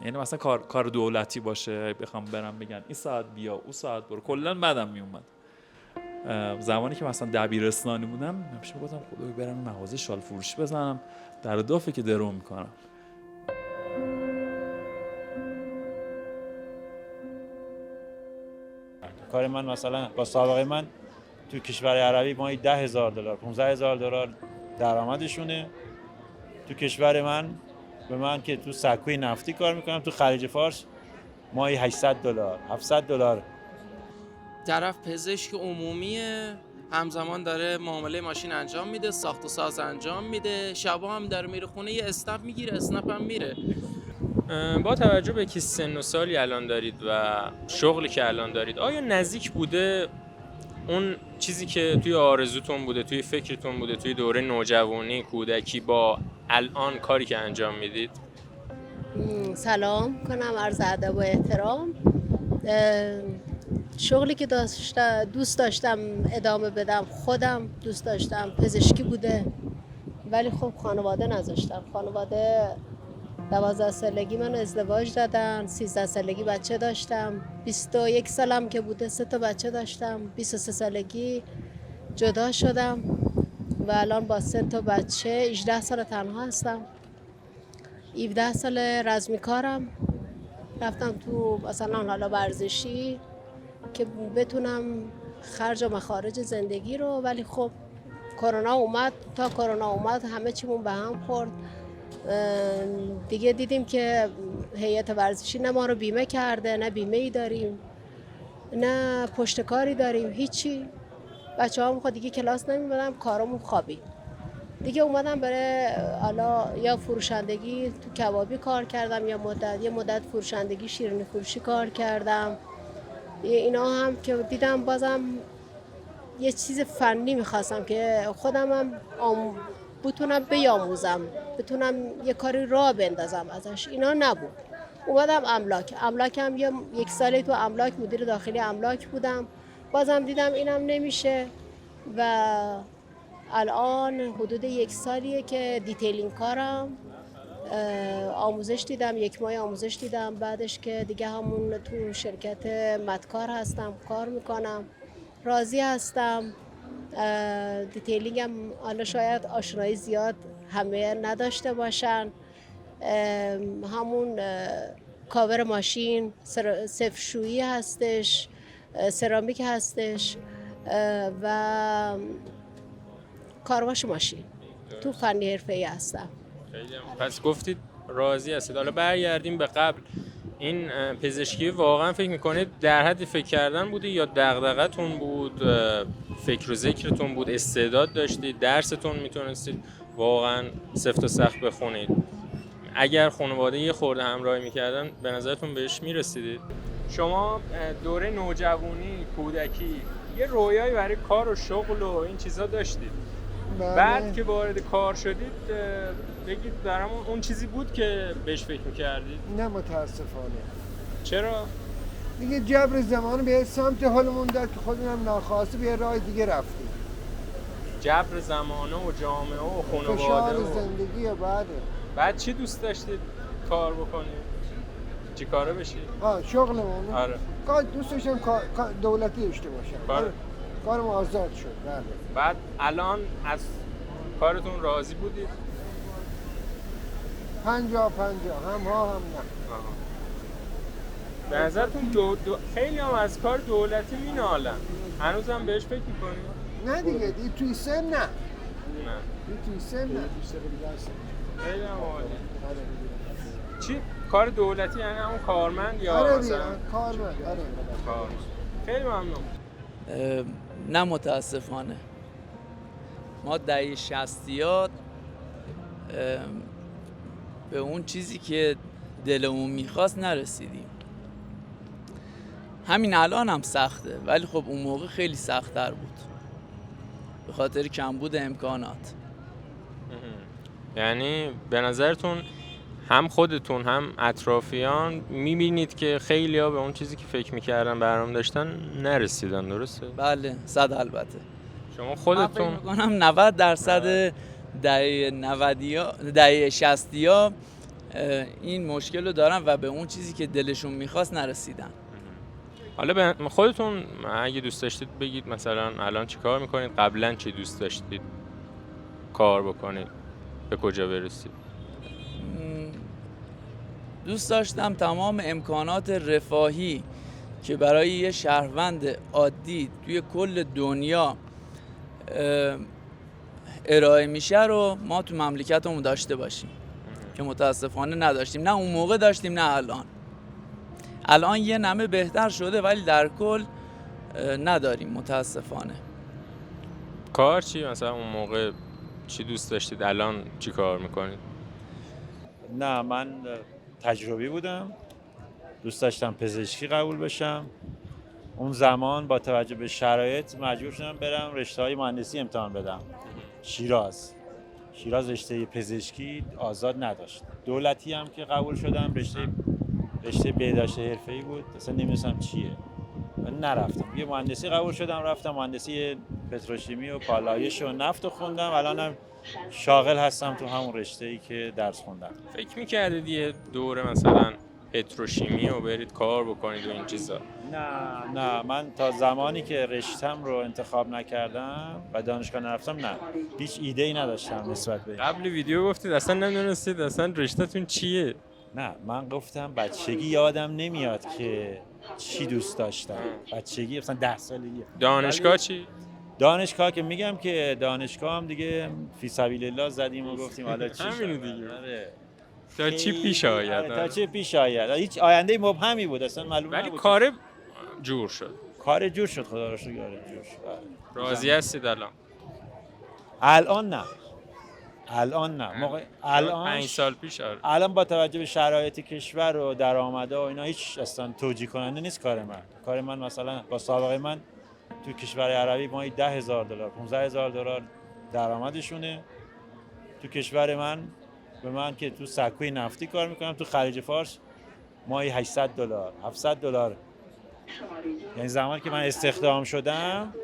یعنی مثلا کار دولتی باشه بخوام برم بگن این ساعت بیا اون ساعت برو، کلا بدم میومد. زمانی که مثلا دبیرستانی بودم همیشه میگفتم خدای برم مغازه شال فروشی بزنم، در دافه که درو میکنم. کار من مثلا با سابقه من تو کشور عربی ماهی $10,000 $15,000 درآمدشونه. تو کشور من به من که تو سکوی نفتی کار میکنم تو خلیج فارس ماهی $800 $700. طرف پزشک عمومیه، همزمان داره معامله ماشین انجام میده، ساخت و ساز انجام میده، شبا هم داره میره خونه یه اسنپ میگیره، اسنپ هم میره. با توجه به که سن و سالی الان دارید و شغلی که الان دارید، آیا نزدیک بوده اون چیزی که توی آرزوتون بوده، توی فکرتون بوده، توی دوره نوجوانی، کودکی با الان کاری که انجام میدید؟ سلام کنم، عرض ادب و احترام. شغلی که دوست داشتم ادامه بدم، خودم دوست داشتم پزشکی بوده، ولی خب خانواده نذاشتم. خانواده 12 سالگی منو ازدواج دادن، 13 سالگی بچه داشتم، 21 سالم که بوده 3 تا بچه داشتم، 23 سالگی جدا شدم و الان با 3 تا بچه 18 سال تنها هستم. 17 سال رزمی کارم، رفتم تو مثلا حالا ورزشی که بتونم خرج و مخارج زندگی رو، ولی خب کرونا اومد. تا کرونا اومد همه چیمون به هم خورد دیگه. دیدیم که هیئت ورزشی نه ما رو بیمه کرده، نه بیمه ای داریم، نه پشتکاری داریم، هیچی. بچه هم خود دیگه کلاس نمیبرم، کارمون خوابید دیگه. اومدم برای حالا یا فروشندگی تو کبابی کار کردم، یا یه مدت فروشندگی شیرینی فروشی کار کردم. اینا هم که دیدم بازم یه چیز فنی میخواستم که خودم هم بتونم بیاموزم، بتونم یه کاری راه بندازم ازش. اینا نبود. اومدم املاکم یک سالی تو املاک مدیر داخلی املاک بودم، بازم دیدم اینم نمیشه و الان حدود 1 سالیه که دیتیلینگ کارم. آموزش دیدم، 1 ماه آموزش دیدم، بعدش که دیگه همون تو شرکت مدکار هستم، کار میکنم، راضی هستم. دیتیلینگم حالا شاید آشنایی زیاد همه نداشته باشن، همون کاور ماشین، سفشویی هستش، سرامیک هستش و کارواش ماشین. تو فنی حرفه‌ای هستم. پس گفتید راضی هستید. حالا برگردیم به قبل. این پزشکی واقعا فکر میکنید در حد فکر کردن بوده یا دغدغه‌تون بود، فکر و ذکرتون بود، استعداد داشتید، درستون میتونستید واقعا سفت و سخت بخونید؟ اگر خانواده یه خورده همراهی میکردن به نظرتون بهش میرسیدید؟ شما دوره نوجوانی، کودکی یه رویایی برای کار و شغل و این چیزا داشتید؟ بعد که وارد کار شدید بگید برامون اون چیزی بود که بهش فکر میکردید؟ نه متاسفانه. چرا؟ دیگه جبر زمان به سمت حالمون داد که خودمون ناخواسته به راه دیگه رفتیم. جبر زمانه و جامعه و خانواده فشار و زندگی و بعد چی دوست داشتید کار بکنید؟ چی کاره بشید؟ شغلمون. آره. کار دوست داشتم کار دولتی داشته باشم. کارم آزاد شد. بله. بعد الان از کارتون راضی بودید؟ 50-50 هم ها هم نه. به نظرتون خیلی هم از کار دولتی مینالن، هنوز هم بهش فکر میکنید؟ نه دیگه توی سن نه. نه توی سن نه. خیلی هم عالی. چی کار دولتی یعنی همون کارمند یا آره مثلا کارمند؟ آره کارمند. خیلی ممنون. نه متاسفانه ما دهه 60 به اون چیزی که دلمون میخواست نرسیدیم. همین الان هم سخته، ولی خب اون موقع خیلی سخت‌تر بود به خاطر کمبود امکانات. یعنی به نظرتون هم خودتون هم اطرافیان میبینید که خیلی ها به اون چیزی که فکر میکردن برنامه داشتن نرسیدن، درسته؟ بله 100 البته. شما من خودتون فکر میکنم 90% دهه 60 این مشکل رو دارن و به اون چیزی که دلشون میخواست نرسیدن. حالا به خودتون اگه دوست داشتید بگید مثلا الان چی کار میکنید، قبلا چی دوست داشتید کار بکنید، به کجا برسید؟ دوست داشتم تمام امکانات رفاهی که برای یه شهروند عادی توی کل دنیا ارائه میشه رو ما تو مملکتمون داشته باشیم که متاسفانه نداشتیم، نه اون موقع داشتیم نه الان یه نمه بهتر شده ولی در کل نداریم متاسفانه. کار چی مثلا اون موقع چی دوست داشتید، الان چی کار میکنید؟ نه من تجربی بودم، دوست داشتم پزشکی قبول بشم. اون زمان با توجه به شرایط مجبور شدم برم رشته‌های مهندسی امتحان بدم. شیراز رشته پزشکی آزاد نداشت. دولتی هم که قبول شدم رشته بهداشت حرفه‌ای بود، اصلا نمی‌دونستم چیه. من نرفتم. یه مهندسی قبول شدم، رفتم مهندسی پتروشیمی و پالایش و نفت رو خوندم. الانم شاغل هستم تو همون رشته‌ای که درس خوندم. فکر میکردید یه دوره مثلا پتروشیمی رو برید کار بکنید و این چیزا؟ نه من تا زمانی که رشتم رو انتخاب نکردم و دانشگاه نرفتم نه هیچ ایده ای نداشتم نسبت به. قبل ویدیو گفتید اصلا نمیدونستید اصلا رشته‌تون چیه؟ نه من گفتم بچگی یادم نمیاد که چی دوست داشتم. بچگی مثلا 10 سالگی. دانشگاه چی؟ دانشگاه که میگم که دانشگاه هم دیگه فی سبیل الله زدیم و گفتیم حالا چی همینو دیگه. آره. تا چی پیش آید؟ تا چی پیش آید. هیچ آینده مبهمی بود اصلا معلوم ولی نبود. کار جور شد. کار جور شد خدا رو شکر جور شد. راضی هستید الان؟ الان نه الان 5 سال پیش آره. الان با توجه به شرایط کشور و درآمدها و اینا هیچ اصلا توجیه کننده نیست کار من مثلا با سابقه من تو کشور عربی ماهی $10,000 $15,000 درآمدشونه. تو کشور من به من که تو سکوی نفتی کار میکنم تو خلیج فارس ماهی $800 $700. یعنی زمانی که من استخدام شدم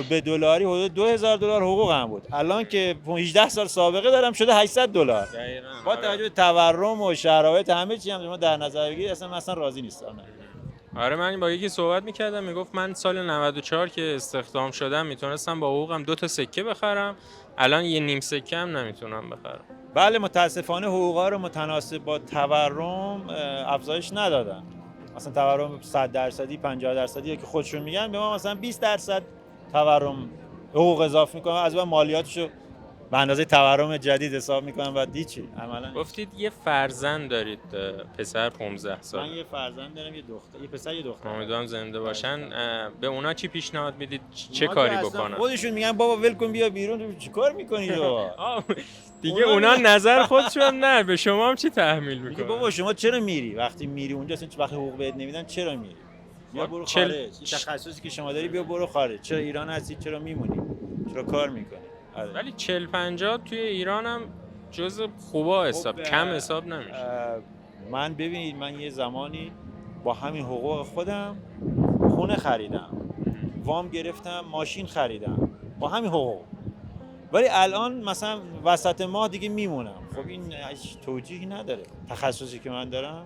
به دلاری حدود $2,000 حقوقم بود. الان که 18 سال سابقه دارم شده $800. با توجه به تورم و شرایط همه چی هم در نظر بگیرید اصلا راضی نیستم. آره من با یکی صحبت میکردم میگفت من سال 94 که استخدام شدم میتونستم با حقوقم 2 تا سکه بخرم، الان یه نیم سکه هم نمیتونم بخرم. بله متاسفانه حقوقا رو متناسب با تورم افزایش ندادن. مثلا تورم 100% 50% که خودشون میگن به ما مثلا 20% تورم حقوق اضافه میکنن، از اون مالیاتشو به اندازه تورم جدید حساب میکنن و هیچی عملاً. گفتید یه فرزند دارید، پسر 15 سال. من یه فرزند دارم، یه دختر، یه پسر، یه دختر. امیدوارم زنده باشن. به اونا چی پیشنهاد میدید چه کاری بکنن؟ خودشون میگن بابا ول کن بیا بیرون، تو چیکار میکنی تو؟ دیگه اونا نظر خودشون نه، به شما هم چی تحمیل میکنن؟ بابا شما چرا میری؟ وقتی میری اونجا اصلا وقتی حقوق بهت نمیدن چرا میری؟ بیا برو خارج. تخصصی که شما داری بیا برو خارج. چرا ایران هستی؟ چرا میمونی؟ چرا کار میکنی؟ ولی 40-50 توی ایران هم جزء خوبا حساب، کم حساب نمیشه. من ببینید من یه زمانی با همین حقوق خودم خونه خریدم، وام گرفتم، ماشین خریدم با همین حقوق. ولی الان مثلا وسط ماه دیگه میمونم. خب این توجیهی نداره. تخصصی که من دارم،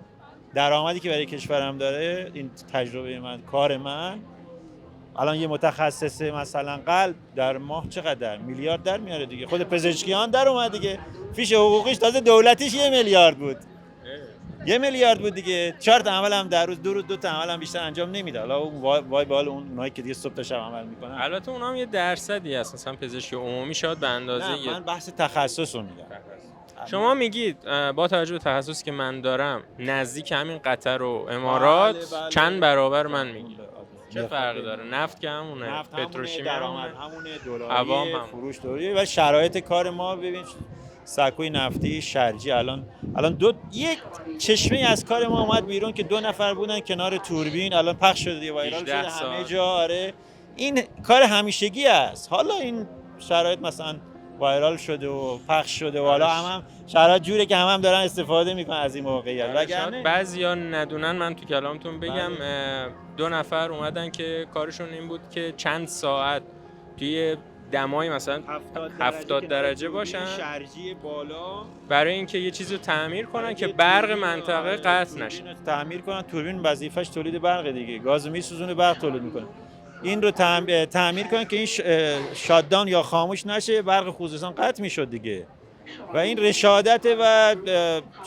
درآمدی که برای کشورم داره، این تجربه من، کار من، الان یه متخصص مثلا قلب در ماه چقدر؟ میلیارد در میاره دیگه. خود پزشکیان در اومد دیگه. فیش حقوقیش تازه دولتیش 1 میلیارد بود. 1 میلیارد بود دیگه. 4 تا عمل هم در روز، 2 تا عمل هم بیشتر انجام نمیده. حالا وای به حال اونایی که دیگه صبح تا شب عمل میکنن. البته اونها هم یه درصدی هست، مثلا پزشکی عمومی شاید به اندازه نه من بحث تخصص رو میگم. شما میگید با توجه به تخصصی که من دارم نزدیک همین قطر و امارات بله. چند برابر من میگید؟ چه فرقی داره؟ نفت که همونه، نفت پتروشیمی درآمد همونه، دلاری، عوام هم. فروش دلاری. و شرایط کار ما ببین سکوی نفتی شرجی الان یک چشمه از کار ما اومد بیرون که 2 نفر بودن کنار توربین، الان پخش شده وایرال شده همه جا. آره این کار همیشگی است. حالا این شرایط مثلا وایرال شده و پخش شده و حالا هم شرایط جوره که هم دارن استفاده میکنن از این موقعیت. وگرنه بعضیا ندونن، من تو کلامتون بگم 2 نفر اومدن که کارشون این بود که چند ساعت توی دمای مثلا 70 درجه باشن شرجی بالا برای اینکه یه چیزی رو تعمیر کنن که برق منطقه قطع نشه. تعمیر کنن. توربین وظیفش تولید برق دیگه، گاز میسوزونه برق تولید میکنه. این رو تعمیر کنن که این شاتدان یا خاموش نشه، برق خوزستان قطع میشد دیگه. و این رشادت و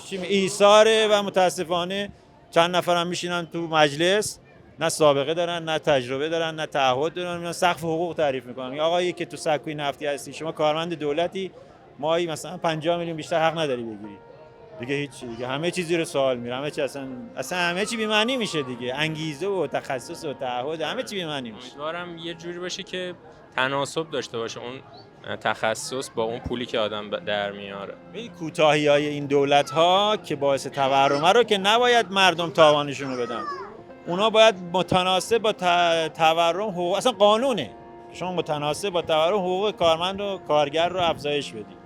ایثاره و متاسفانه چند نفرم میشینن تو مجلس، نه سابقه دارن، نه تجربه دارن، نه تعهد دارن، میان سقف حقوق تعریف میکنن. آقایی که تو سکوی نفتی هستی، شما کارمند دولتی، ماهی مثلا 50 میلیون بیشتر حق نداری بگیری. دیگه هیچ دیگه همه چیزی رو سوال میره، همه چی اصلا همه چی بی معنی میشه دیگه. انگیزه و تخصص و تعهد همه چی بی معنی میشه. امیدوارم یه جوری باشه که تناسب داشته باشه اون تخصص با اون پولی که آدم در میاره. این کوتاهی‌های این دولت‌ها که باعث تورمه رو که نباید مردم تاوانشون رو بدن. اونا باید متناسب با تورم حقوق، اصلا قانونه شما متناسب با تورم حقوق کارمند و کارگر رو افزایش بدید.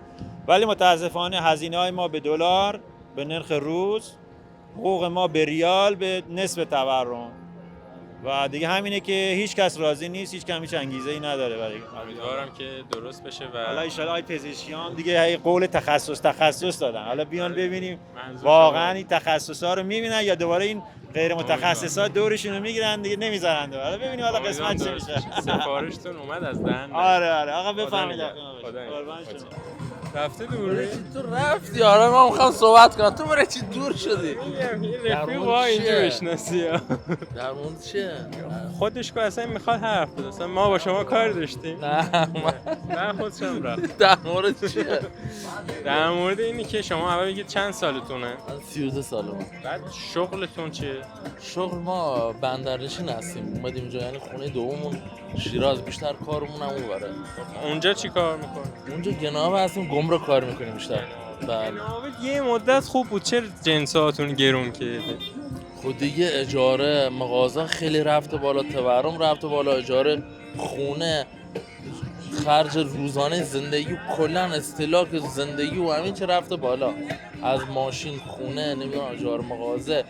ولی متاسفانه هزینه‌های ما به دلار به نرخ روز، حقوق ما به ریال به نصف تورم و دیگه همینه که هیچ کس راضی نیست، هیچ کم هیچ انگیزه‌ای نداره برای. امیدوارم که درست بشه و حالا ان شاءالله پزشکیان دیگه قول تخصص دادن. حالا بیان ببینیم واقعا این تخصصا رو میبینن یا دوباره این غیر متخصصا دورشون رو میگیرن دیگه نمیذارن. حالا ببینیم حالا قسمت چه میشه. سفارشتون اومد از دهن. آره آقا بفرمایید. قربان شما. رفته دوره؟ تو رفتی؟ آره من میخوام صحبت کنم. تو برای چی دور شدی؟ رفیق با اینجا بشناسی. در مورد چیه؟ خودش که اصلا میخواد حرف بزنه. اصلا ما با شما کار داشتیم. نه خودش هم رفت. در مورد چیه؟ در مورد اینی که شما اول بگید چند سالتونه؟ من 33 سالمه. بعد شغلتون چیه؟ شغل ما بندرنشین هستیم. اومدیم اینجا، یعنی خونه دوممون شیراز، بیشتر کارمون هم اونوره. اونجا چی کار میکنی؟ اونجا جناب هستیم، گمرک کار میکنیم بیشتر. بله. یه مدت خوب بود، چرا جنساتون گرون کرده؟ خود دیگه اجاره مغازه خیلی رفته بالا، تورم رفته بالا، اجاره خونه، خرج روزانه زندگی و کلا استهلاک زندگی و همین چه رفته بالا. از ماشین، خونه، نمیدونم اجاره مغازه،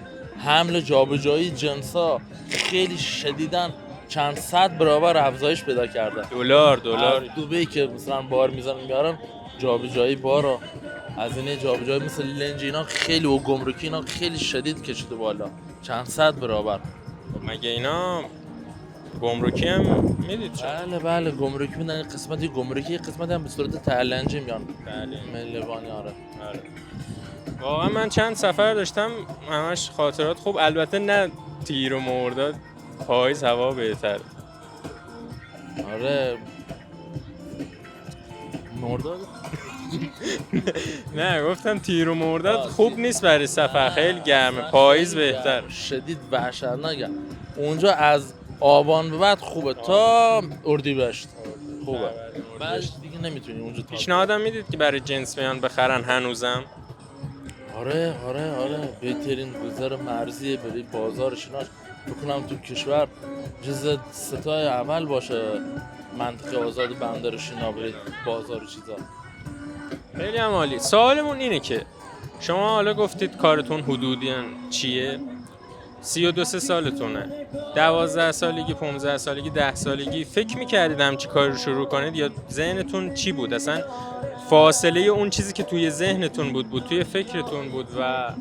حمل جابجایی جنسا خیلی شدیداً چند صد برابر افزایش پیدا کرده. دلار دبی که مثلا بار میزنن میارن جابجایی بارا، هزینه جابجایی مثل لنج اینا خیلی و گمرکی اینا خیلی شدید کشیده بالا، چند صد برابر. مگه اینا گمرکی هم میدید؟ بله گمرکی میدن. قسمتی گمرکی، قسمتی هم به صورت تلنجی میان. ملوانی. آره. واقعا من چند سفر داشتم همش خاطرات خوب، البته نه تیر و مرداد، پاییز هوا بهتر. آره مرداد نه گفتم تیر و مرداد خوب نیست برای سفر، خیلی گرمه، پاییز بهتر. شدید وحشتناکه اونجا. از آبان به بعد خوبه تا اردیبهشت خوبه، بعدش دیگه نمیتونی اونجا. پیشنهادم میدید که برای جنس بیان بخرن هنوزم؟ آره بهترین گذر مرزی برای بازارشناش بکنم تو کشور جز ستای اول باشه. منطقه آزاد بندر شینا برای بازار و چیزا. خیلی هم عالی. سوالمون اینه که شما حالا گفتید کارتون حدودیاً چیه؟ 32 سالتونه، 12 سالگی، 15 سالگی، 10 سالگی فکر میکردید همچی کار رو شروع کنید یا ذهنتون چی بود؟ اصلا فاصله اون چیزی که توی ذهنتون بود توی فکرتون بود و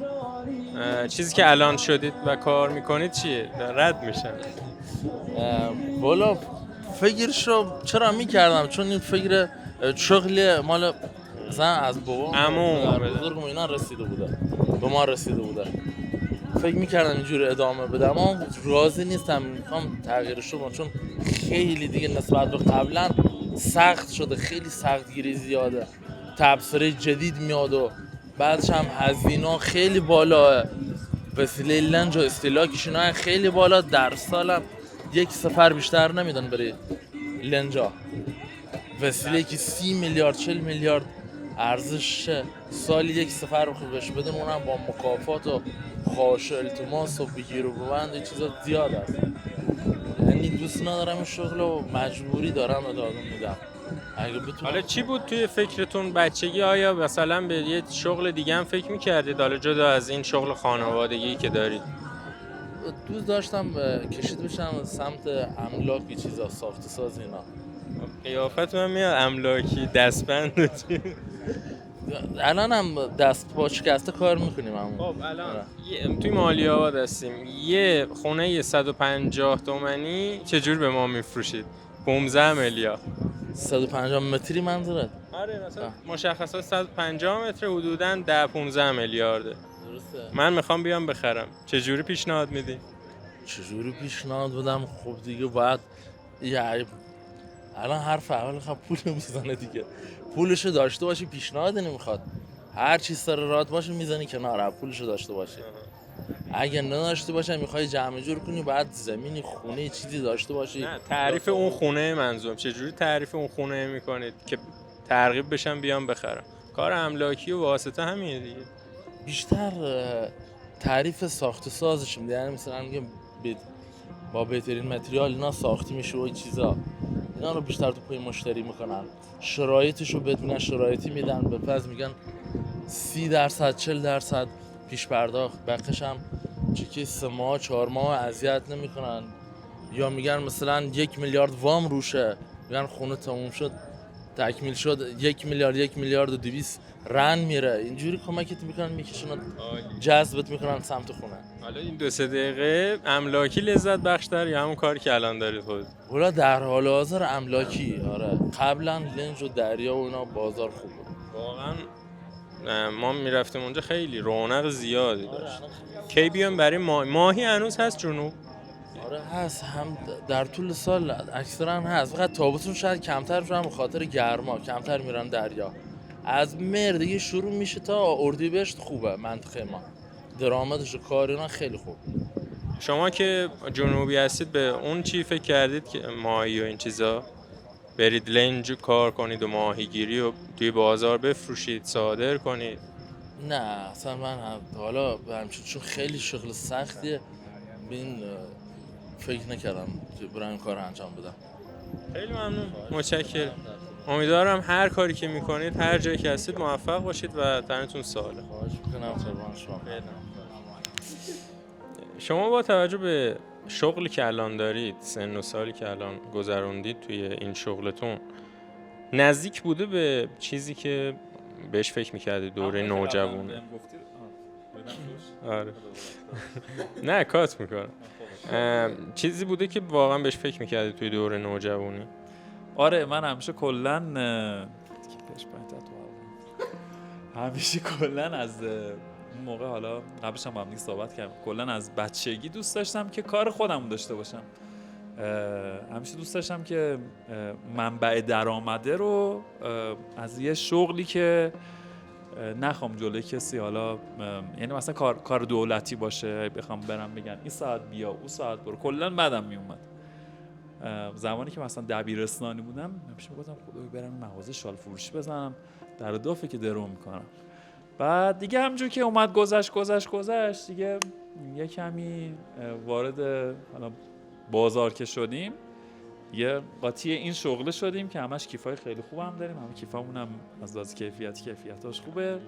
چیزی که الان شدید و کار میکنید چیه؟ رد میشن. والا فکرشو چرا میکردم؟ چون این فکر شغلی مال مثلا از بابا عموم بزرگم اینا رسیده بوده، به ما رسیده بوده. فکر میکردم اینجوری ادامه بدم اما راضی نیستم، میخوام تغییرش بدم چون خیلی دیگه نسبت به قبلا سخت شده، خیلی سختگیری زیاده، تبصره جدید میاد و بعدش هم هزینه خیلی بالاه، وسیله لنج و استهلاکش اینا خیلی بالا. در سالم یک سفر بیشتر نمیدن برای لنجا، وسیله که 30 میلیارد 40 میلیارد ارزش سالی یک سفر بخوش بدن، اونم با مکافات و خواهش و التماس و بگیر و ببند چیزا زیاد است. یعنی دوست ندارم این شغل و مجبوری دارم ادامه میدم. اگه بتونم. حالا چی بود توی فکرتون بچگی؟ آیا مثلا به یه شغل دیگه هم فکر می‌کردید حالا جدا از این شغل خانوادگی که دارید؟ دوست داشتم کشید بشم سمت املاک چیزا، ساخت ساز اینا. قیافت من میاد املاکی دستبند الان هم دست با شکسته کار میکنیم همون. خب الان توی مالی آباد هستیم، یه خونه 150 تومانی چجور به ما میفروشید؟ 15 میلیارد. 150 متری منظورت؟ آره مثلا مشخصا 150 متر حدوداً 10-15 میلیارده. درسته. من میخوام بیام بخرم، چجوری پیشنهاد میدی؟ چجوری پیشنهاد بدم؟ خب دیگه باید یعنی الان حرف اول خب پول میزنه دیگه، پولشو داشته باشی پیشنهاد نمیخواد، هر چی سر رات باشه میزنی کنار، پولشو داشته باشی. اگه نداشته باشه میخوای جمع جور کنی بعد زمینی خونه چیزی داشته باشی. نه تعریف اون خونه منظورم، چجوری تعریف اون خونه میکنید که ترغیب بشم بیام بخرم؟ کار املاکی و واسطه همینه دیگه. بیشتر تعریف ساخت و سازش میده، یعنی مثلا میگه با بهترین متریال اینا ساخته میشه و این چیزا، اینا رو بیشتر تو پای مشتری میکنن، شرایطش رو بدونن شرایطی میدن، به پس میگن 30% 40% پیش پرداخت، بقیش هم چیزی 3 ماه 4 ماه اذیت نمیکنن. یا میگن مثلا 1 میلیارد وام روشه، میگن خونه تموم شد تکمیل شد 1 میلیارد 1 میلیارد و 200 رن میره، اینجوری کمکت میکنن میکشن جذبت میکنن سمت خونه. حالا این 2-3 دقیقه املاکی لذت بخشتر یا همون کاری که الان دارید خود؟ ولی در حال حاضر املاکی. آره قبلا لنج و دریا و اینا بازار خوبه واقعا. ما میرفتیم اونجا خیلی رونق زیادی داشت. کی بیام برای ماهی هنوز هست جنوب؟ آره هست، هم در طول سال اکثرا هست، فقط تابستون شاید کمتر شدن به خاطر گرما، کمتر میرن دریا. از مهر دیگه شروع میشه تا اردیبهشت خوبه منطقه ما، درآمدش و کار اینا خیلی خوب. شما که جنوبی هستید به اون چی فکر کردید که ماهی و این چیزا برید لنج کار کنید و ماهیگیری و توی بازار بفروشید صادر کنید؟ نه اصلا من حالا چون خیلی شغل سختیه به این فکر نکردم که برای این کار انجام بدم. خیلی ممنون، متشکرم. امیدوارم هر کاری که میکنید هر جایی که هستید موفق باشید و تنتون ساله. خواهش میکنم قربان شما. شما با توجه به شغلی که الان دارید، سن و سالی که الان گذروندید توی این شغلتون، نزدیک بوده به چیزی که بهش فکر میکردید دوره نوجوانی؟ آره نه کات میکنم. چیزی بوده که واقعا بهش فکر میکردید توی دوره نوجوانی؟ آره من همیشه کلن همیشه کلن از اون موقع، حالا قبلش هم با هم صحبت کردم، کلن از بچگی دوست داشتم که کار خودم داشته باشم. همیشه دوست داشتم که منبع درآمده رو از یه شغلی که نخوام جلوی کسی، حالا یعنی مثلا کار دولتی باشه، بخوام برم بگن این ساعت بیا اون ساعت برو، کلا بدم میومد. زمانی که مثلا دبیرستانی بودم همیشه میگفتم خدای برم مغازه شال فروشی بزنم، در دافه که درو میکنم. بعد دیگه همونجور که اومد گذشت دیگه یه کمی وارد حالا بازار که شدیم، یه قاطی این شغله شدیم که همش کیفای خیلی خوب هم داریم، همه کیفامون هم از لحاظ کیفیتاش خوبه.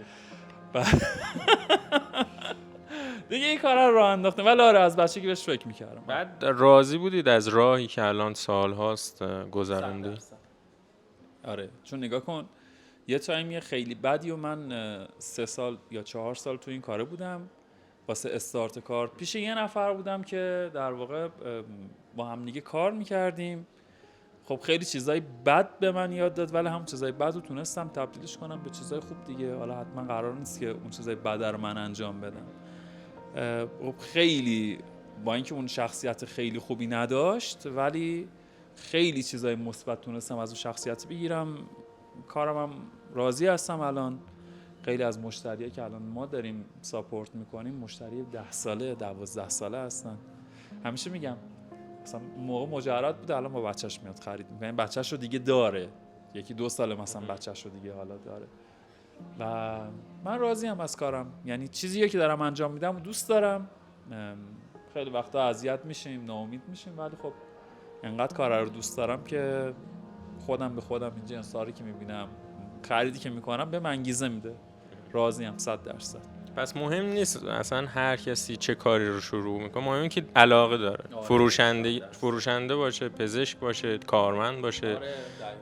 دیگه این کارا رو راه انداختم، ولی آره از بچگی بهش فکر می‌کردم. بعد راضی بودید از راهی که الان سال هاست گذروندی؟ آره چون نگاه کن یه تایمی خیلی بدی و من 3 سال یا 4 سال تو این کاره بودم، واسه استارت کار پیش یه نفر بودم که در واقع با هم دیگه کار میکردیم. خب خیلی چیزای بد به من یاد داد، ولی هم چیزای بد رو تونستم تبدیلش کنم به چیزای خوب دیگه. حالا حتما قرار نیست که اون چیزای بد رو من انجام بدم. خب خیلی با اینکه اون شخصیت خیلی خوبی نداشت، ولی خیلی چیزای مثبت تونستم از اون شخصیت بگیرم. کارم هم راضی هستم الان. خیلی از مشتریایی که الان ما داریم ساپورت میکنیم مشتری 10 ساله 12 ساله هستن. همیشه میگم مثلا موقع مجرد بوده، الان با بچه‌ش میاد خرید میکنه، بچه‌ش رو دیگه داره، 1-2 ساله مثلا بچه‌ش رو دیگه حالا داره و من راضی ام از کارم. یعنی چیزی که دارم انجام میدم و دوست دارم. خیلی وقتا اذیت میشیم، ناامید میشیم، ولی خب انقدر کار رو دوست دارم که خودم به خودم اینجا انصاری که میبینم، خریدی که میکنم به من انگیزه میده. راضی ام 100%. پس مهم نیست اصلا هر کسی چه کاری رو شروع میکنه، مهم اینه که علاقه داره. فروشنده باشه، پزشک باشه، کارمند باشه،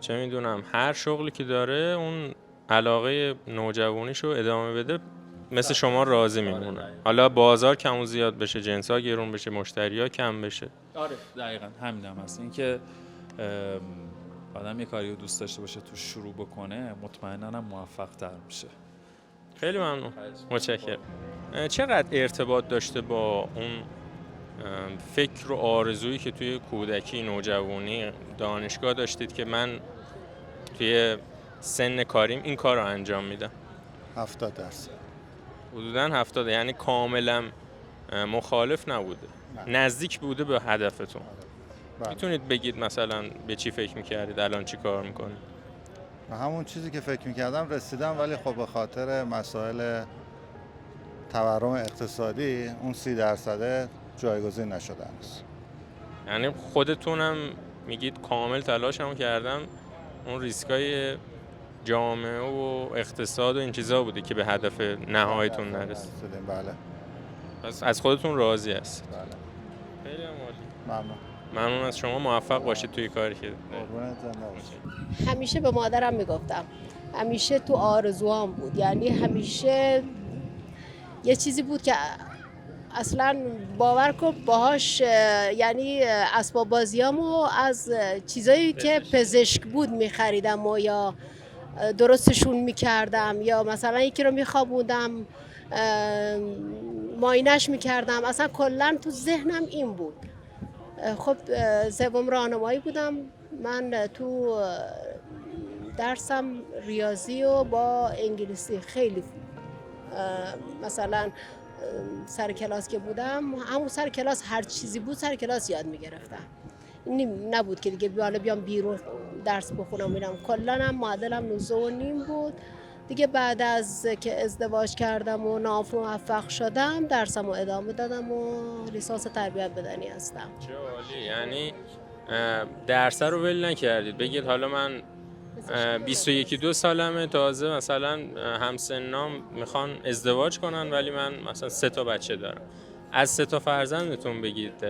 چه میدونم هر شغلی که داره اون علاقه نوجوانیشو ادامه بده، مثل شما راضی میمونه. حالا بازار کم و زیاد بشه، جنس‌ها گرون بشه، مشتری‌ها کم بشه. آره دقیقاً همین هم هست. اینکه آدم یه کاری رو دوست داشته باشه تو شروع بکنه، مطمئناً هم موفق‌تر میشه. خیلی ممنون. متشکرم. چقدر ارتباط داشته با اون فکر و آرزویی که توی کودکی، نوجوانی، دانشگاه داشتید که من توی سن کاریم این کار رو انجام میدم؟ 70%. حدوداً 70. یعنی کاملا مخالف نبوده، نزدیک بوده به هدفتون. بله. میتونید بگید مثلا به چی فکر میکردید، الان چی کار میکنید؟ و همون چیزی که فکر میکردم رسیدم، ولی خب به خاطر مسائل تورم اقتصادی اون 30% جایگزین نشده هنوز. یعنی خودتونم میگید کامل تلاشمو کردم، اون ریسکای جامعه و اقتصاد و این چیزا بوده که به هدف نهاییتون نرسیدیم. بله. پس از خودتون راضی هست؟ بله. خیلی عالی. ممنون. ممنون از شما، موفق باشید توی کاری که قربونت، زنده باشید. همیشه به مادرم میگفتم، همیشه تو آرزوام بود، یعنی همیشه یه چیزی بود که اصلا باور کن باهاش، یعنی اسباب بازیامو از چیزایی که پزشک بود میخریدم و یا درستشون میکردم، یا مثلا یکی رو میخوابوندم ماینش میکردم، اصلا کلا تو ذهنم این بود. خب سوم راهنمایی بودم من، تو درسم ریاضی و با انگلیسی خیلی مثلا سر کلاس که بودم، همون سر کلاس هر چیزی بود سر کلاس یاد میگرفتم. این نبود که دیگه بیام بیرون درس بخونم میرم. کلا هم معدلم 19.5 بود دیگه. بعد از که ازدواج کردم و موفق شدم درسمو ادامه دادم و لیسانس تربیت بدنی هستم. چه عالی. یعنی درس رو ول نکردید بگید حالا من 21-22 سالمه، تازه مثلا همسنام میخوان ازدواج کنن ولی من مثلا 3 تا بچه دارم. از 3 تا فرزندتون بگید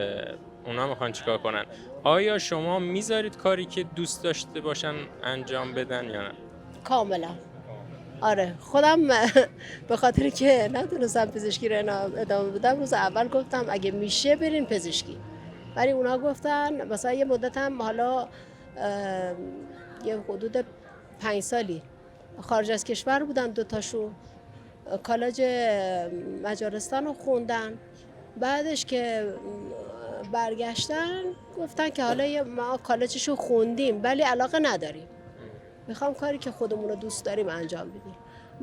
اونا میخوان چیکار کنن. آیا شما میذارید کاری که دوست داشته باشن انجام بدن یا نه؟ کاملا. آره خودم به خاطر که نتونستم پزشکی رو ادامه بدم، روز اول گفتم اگه میشه برین پزشکی، ولی اونا گفتن مثلا یه مدتم، حالا یه حدود 5 سالی خارج از کشور بودن، 2 تاشون کالج مجارستان رو خوندن. بعدش که برگشتن گفتن که حالا ما کالجشو خوندیم ولی علاقه نداریم، میخوام کاری که خودمون رو دوست داریم انجام بدیم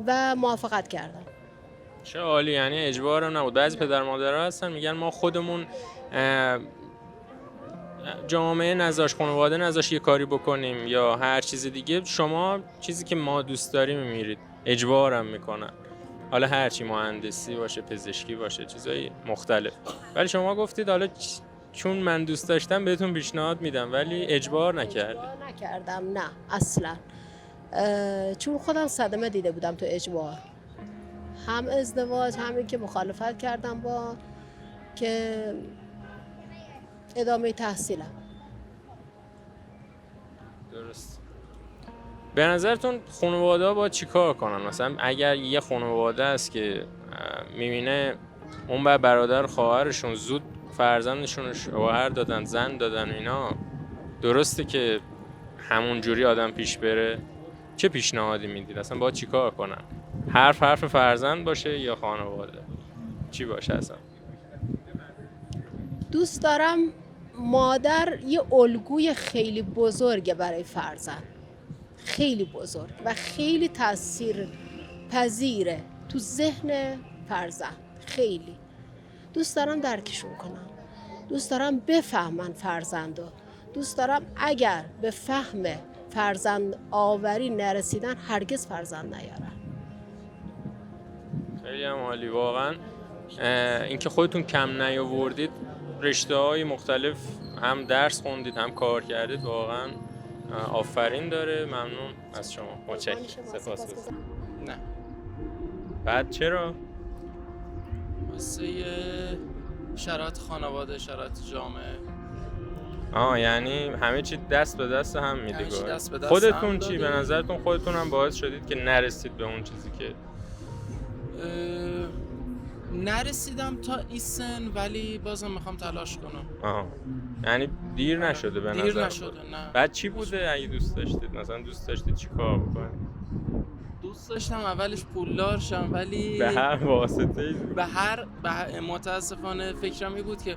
و موافقت کردم. چه عالی. یعنی اجبارم نبود. بعضی پدر مادرها هستن میگن ما خودمون جامعه نذاش، خانواده نذاش یه کاری بکنیم یا هر چیز دیگه، شما چیزی که ما دوست داریم میرید، اجبارم میکنن. حالا هرچی مهندسی باشه، پزشکی باشه، چیزای مختلف، ولی شما گفتید حالا چون من دوست داشتم بهتون پیشنهاد میدم، ولی اجبار نکردید. اجبار نکردم، نه اصلا، چون خودم صدمه دیده بودم تو اجبار، هم ازدواج، همین که مخالفت کردم با که ادامه تحصیلم. درست. به نظرتون خانواده ها باید چی کار کنن؟ مثلا اگر یه خانواده است که میبینه اون برادر خواهرشون زود فرزندشون شوهر دادن، زن دادن، اینا درسته که همون جوری آدم پیش بره؟ چه پیشنهادی میدید؟ اصلا باید چی کار کنن؟ حرف فرزند باشه یا خانواده؟ چی باشه اصلا؟ دوست دارم مادر یه الگوی خیلی بزرگه برای فرزند، خیلی بزرگ و خیلی تأثیر پذیره تو ذهن فرزند. خیلی دوست دارم درکشون کنم، دوست دارم بفهمن فرزندو، دوست دارم اگر به فهم فرزند آوری نرسیدن هرگز فرزند نیارن. خیلی هم عالی. واقعا اینکه خودتون کم نیاوردید، رشته‌های مختلف هم درس خوندید هم کار کردید، واقعا آفرین داره. ممنون از شما. متشکرم. سپاسگزارم. نه بعد چرا؟ واسه شرایط خانواده، شرایط جامعه. یعنی همه چی دست به دست هم میده. همه چی دست به دست خودتون هم چی؟ به داده. نظرتون خودتون هم باعث شدید که نرسید به اون چیزی که نرسیدم تا این سن، ولی بازم میخوام تلاش کنم. یعنی دیر نشده به نظر؟ دیر نشده، نه. بعد چی بوده اگه دوست داشتید؟ مثلا دوست داشتید چی کار بکنید؟ دوست داشتم اولش پولدار شم، ولی به هر واسطه‌ای؟ متاسفانه فکرم این بود که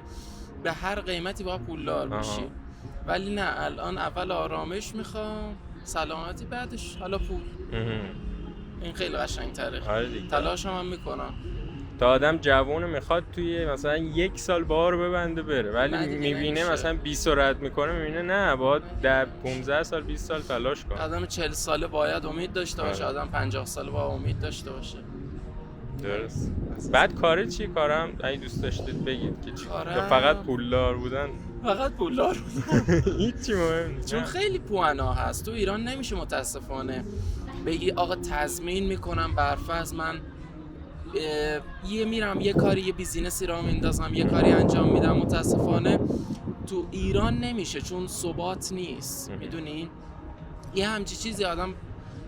به هر قیمتی باید پولدار بشی. ولی نه، الان اول آرامش میخوام، سلامتی، بعدش حالا پول. این خیلی قشنگ‌تره. تلاش هم میکنم. تا آدم جوونه میخواد توی مثلا 1 سال بار ببنده بره، ولی میبینه مثلا 20 رد میکنه، میبینه نه باید 15 سال 20 سال تلاش کنه. آدم 40 ساله باید امید داشته باشه، آدم 50 ساله باید امید داشته باشه. درست. بعد کار چی؟ کارم اگه دوست داشتید بگید که چی؟ فقط پولدار بودن؟ فقط پولدار بودن. هیچی مهم نیست. چون خیلی پوانا هست تو ایران، نمیشه متاسفانه بگی آقا تضمین میکنم برفرض من میرم یه کاری، یه بیزینسی را میندازم، یه کاری انجام میدم. متاسفانه تو ایران نمیشه، چون ثبات نیست. میدونی یه همچی چیزی آدم،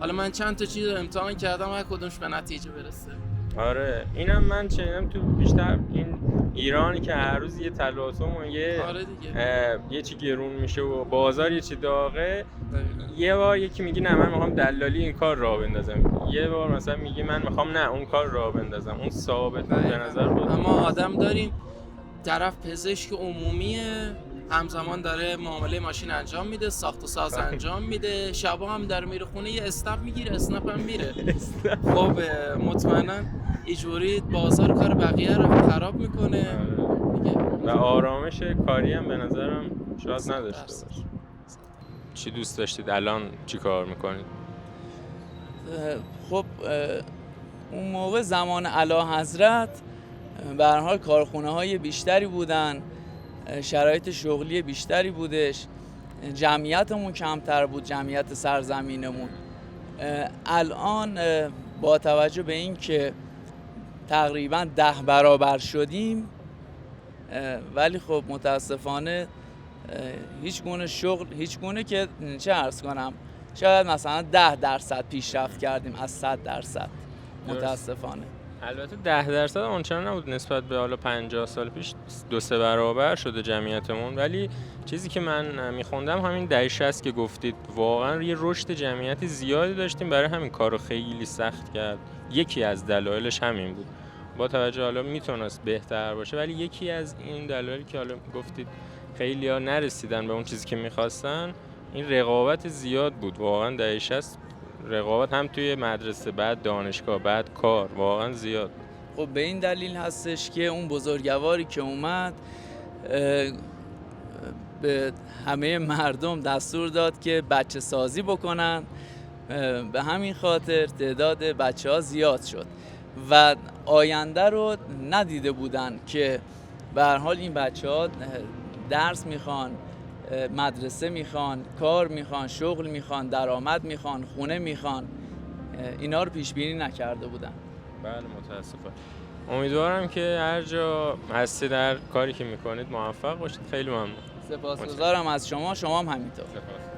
حالا من چند تا چیز رو امتحان کردم، هر کدومش به نتیجه برسه. آره اینم من شنیدم تو بیشتر این ایرانی که هر روز یه تلاطم و یه چی گرون میشه و بازار یه چی داغه. یه بار یکی میگه نه من میخوام دلالی این کار راه بندازم، یه بار مثلا میگه من میخوام نه اون کار راه بندازم. اون ثابت به نظر بود. اما آدم داریم طرف پزشک عمومیه، همزمان داره معامله ماشین انجام میده، ساخت و ساز انجام میده، شبا هم داره میره خونه یه اسنپ میگیره، اسنپ هم میره. خب مطمئنا اینجوری بازار کار بقیه رو خراب میکنه و آرامش کاری هم به نظرم شاید نداشته باشه. چی دوست داشتید؟ الان چی کار میکنید؟ خب اون موقع زمان اعلیحضرت به هر حال کارخونه های بیشتری بودن، شرایط شغلی بیشتری بودش، جمعیتمون کمتر بود، جمعیت سرزمینمون. الان با توجه به این که تقریبا 10 برابر شدیم، ولی خب متاسفانه هیچ گونه شغل، هیچ گونه که چه عرض کنم، شاید مثلا 10% پیشرفت کردیم از 100%. متاسفانه البته 10% آنچنان نبود نسبت به حالا 50 سال پیش، 2-3 برابر شده جمعیتمون. ولی چیزی که من میخوندم همین دهه 60 که گفتید، واقعا یه رشد جمعیتی زیادی داشتیم، برای همین کارو خیلی سخت کرد. یکی از دلایلش همین بود. با توجه حالا میتونست بهتر باشه، ولی یکی از این دلایلی که حالا گفتید خیلی‌ها نرسیدن به اون چیزی که می‌خواستن، این رقابت زیاد بود. واقعا دهه 60 رقابت هم توی مدرسه، بعد دانشگاه، بعد کار، واقعا زیاد. خب به این دلیل هستش که اون بزرگواری که اومد به همه مردم دستور داد که بچه سازی بکنن. به همین خاطر تعداد بچه ها زیاد شد و آینده رو ندیده بودن که به هر حال این بچه ها درس میخوان، مدرسه میخوان، کار میخوان، شغل میخوان، درآمد میخوان، خونه میخوان. اینا رو پیش بینی نکرده بودن. بله متاسفم. امیدوارم که هر جا هستی در کاری که میکنید موفق باشید. خیلی ممنون. سپاسگزارم از شما، شما هم همینطور. سپاس.